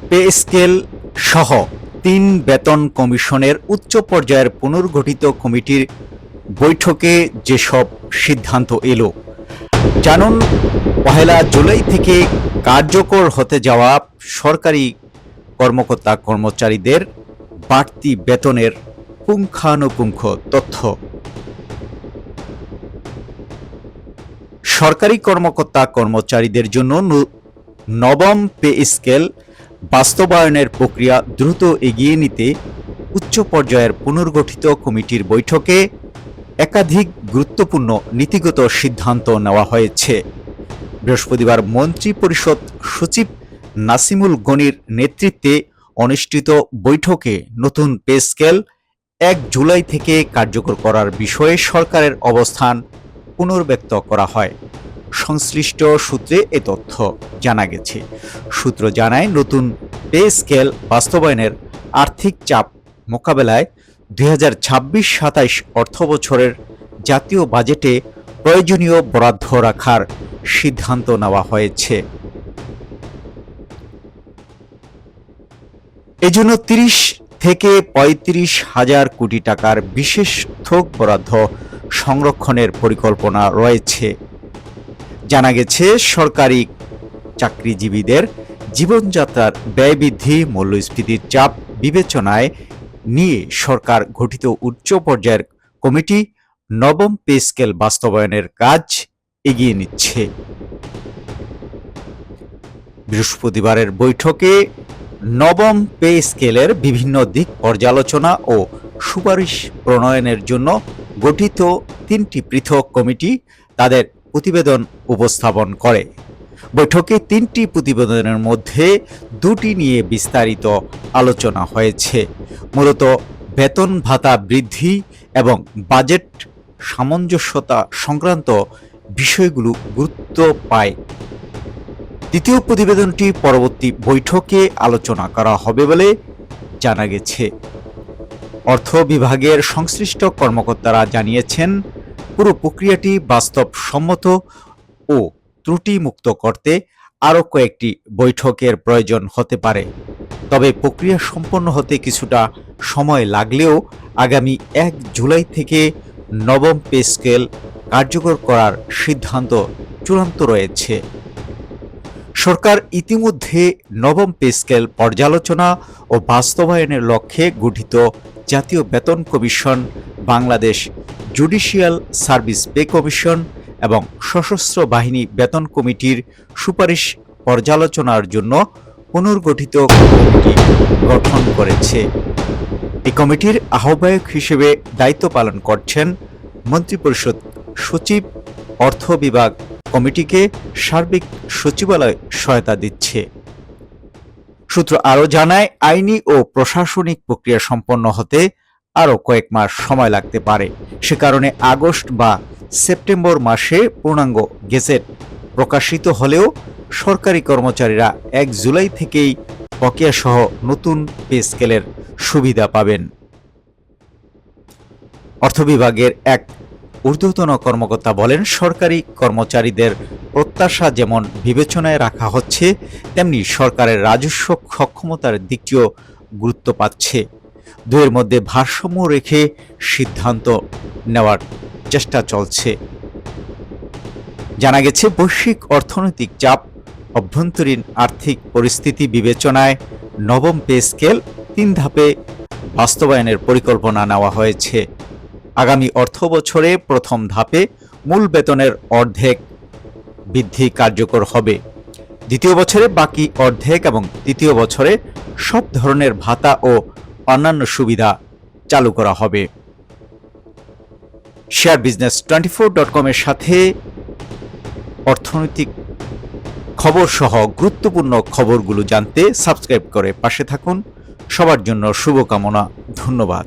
Pay scale সহ ৩ বেতন কমিশনের উচ্চ পর্যায়ের পুনর্গঠিত কমিটির বৈঠকে যেসব সিদ্ধান্ত এলো জানুন। ১ জুলাই থেকে কার্যকর হতে যাওয়া সরকারি কর্মকর্তা কর্মচারীদের বাড়তি বেতনের পুঙ্খানুপুঙ্খ তথ্য। সরকারি কর্মকর্তা কর্মচারীদের জন্য নবম পে স্কেল বাস্তবায়নের প্রক্রিয়া দ্রুত এগিয়ে নিতে উচ্চ পর্যায়ের পুনর্গঠিত কমিটির বৈঠকে একাধিক গুরুত্বপূর্ণ নীতিগত সিদ্ধান্ত নেওয়া হয়েছে। বৃহস্পতিবার মন্ত্রিপরিষদ সচিব নাসিমুল গনির নেতৃত্বে অনুষ্ঠিত বৈঠকে নতুন পে স্কেল ১ জুলাই থেকে কার্যকর করার বিষয়ে সরকারের অবস্থান পুনর্ব্যক্ত করা হয়। সংশ্লিষ্ট সূত্রে এ তথ্য জানা গেছে। সূত্র জানায়, নতুন পে স্কেল বাস্তবায়নের আর্থিক চাপ মোকাবেলায় ২০২৬-২৭ অর্থবছরের জাতীয় বাজেটে প্রয়োজনীয় বরাদ্দ রাখার সিদ্ধান্ত নেওয়া হয়েছে। এজন্য ৩০ থেকে ৩৫ হাজার কোটি টাকার বিশেষ থোক বরাদ্দ সংরক্ষণের পরিকল্পনা রয়েছে। জানা গেছে, সরকারি চাকরিজীবীদের জীবনযাত্রার ব্যয় বৃদ্ধি, মূল্যস্ফীতির চাপ বিবেচনায় নিয়ে সরকার গঠিত উচ্চ পর্যায়ের কমিটি নবম পে স্কেল বাস্তবায়নের কাজ এগিয়ে নিচ্ছে। বৃহস্পতিবারের বৈঠকে নবম পে স্কেলের বিভিন্ন দিক পর্যালোচনা ও সুপারিশ প্রণয়নের জন্য গঠিত ৩টি পৃথক কমিটি তাদের প্রতিবেদন উপস্থাপন করে। বৈঠকে ৩টি প্রতিবেদনের মধ্যে ২টি নিয়ে বিস্তারিত আলোচনা হয়েছে। মূলত বেতন ভাতা বৃদ্ধি এবং বাজেট সামঞ্জস্যতা সংক্রান্ত বিষয়গুলো গুরুত্ব পায়। দ্বিতীয় প্রতিবেদনটি পরবর্তী বৈঠকে আলোচনা করা হবে বলে জানা গেছে। অর্থ বিভাগের সংশ্লিষ্ট কর্মকর্তারা জানিয়েছেন, পুরো প্রক্রিয়াটি বাস্তবসম্মত ও ত্রুটিমুক্ত করতে আরও কয়েকটি বৈঠকের প্রয়োজন হতে পারে। তবে প্রক্রিয়া সম্পন্ন হতে কিছুটা সময় লাগলেও আগামী ১ জুলাই থেকে নবম পে স্কেল কার্যকর করার সিদ্ধান্ত চূড়ান্ত রয়েছে। সরকার ইতিমধ্যে নবম পে স্কেল পর্যালোচনা ও বাস্তবায়নের লক্ষ্যে গঠিত জাতীয় বেতন commission, Bangladesh judicial service pay commission এবং সশস্ত্র বাহিনী বেতন কমিটির সুপারিশ পর্যালোচনার জন্য পুনর্গঠিত কমিটি গঠন করেছে। এই কমিটির আহ্বায়ক হিসেবে দায়িত্ব পালন করছেন মন্ত্রিপরিষদ সচিব। অর্থ বিভাগ কমিটিকে সার্বিক সচিবালয় সহায়তা দিচ্ছে। সূত্র আরও জানায়, আইনি ও প্রশাসনিক প্রক্রিয়া সম্পন্ন হতে আরও কয়েক মাস সময় লাগতে পারে। সে কারণে আগস্ট বা সেপ্টেম্বর মাসে পূর্ণাঙ্গ গেজেট প্রকাশিত হলেও সরকারি কর্মচারীরা ১ জুলাই থেকেই বকেয়াসহ নতুন পে স্কেলের সুবিধা পাবেন। অর্থ বিভাগের এক ঊর্ধ্বতন কর্মকর্তা বলেন, সরকারি কর্মচারীদের প্রত্যাশা যেমন বিবেচনায় রাখা হচ্ছে, তেমনি সরকারের রাজস্ব সক্ষমতার দিকটিও গুরুত্ব পাচ্ছে। দুয়ের মধ্যে ভারসাম্য রেখে সিদ্ধান্ত নেওয়ার চেষ্টা চলছে। জানা গেছে, বৈশ্বিক অর্থনৈতিক চাপ, অভ্যন্তরীণ আর্থিক পরিস্থিতি বিবেচনায় নবম পে স্কেল ৩ ধাপে বাস্তবায়নের পরিকল্পনা নেওয়া হয়েছে। আগামী অর্থবছরে প্রথম ধাপে মূল বেতনের অর্ধেক বৃদ্ধি কার্যকর হবে। দ্বিতীয় বছরে বাকি অর্ধেক এবং তৃতীয় বছরে সব ধরনের ভাতা ও অন্যান্য সুবিধা চালু করা হবে। sharebusiness24.com এর সাথে অর্থনৈতিক খবর সহ গুরুত্বপূর্ণ খবরগুলো জানতে সাবস্ক্রাইব করে পাশে থাকুন। সবার জন্য শুভকামনা। ধন্যবাদ।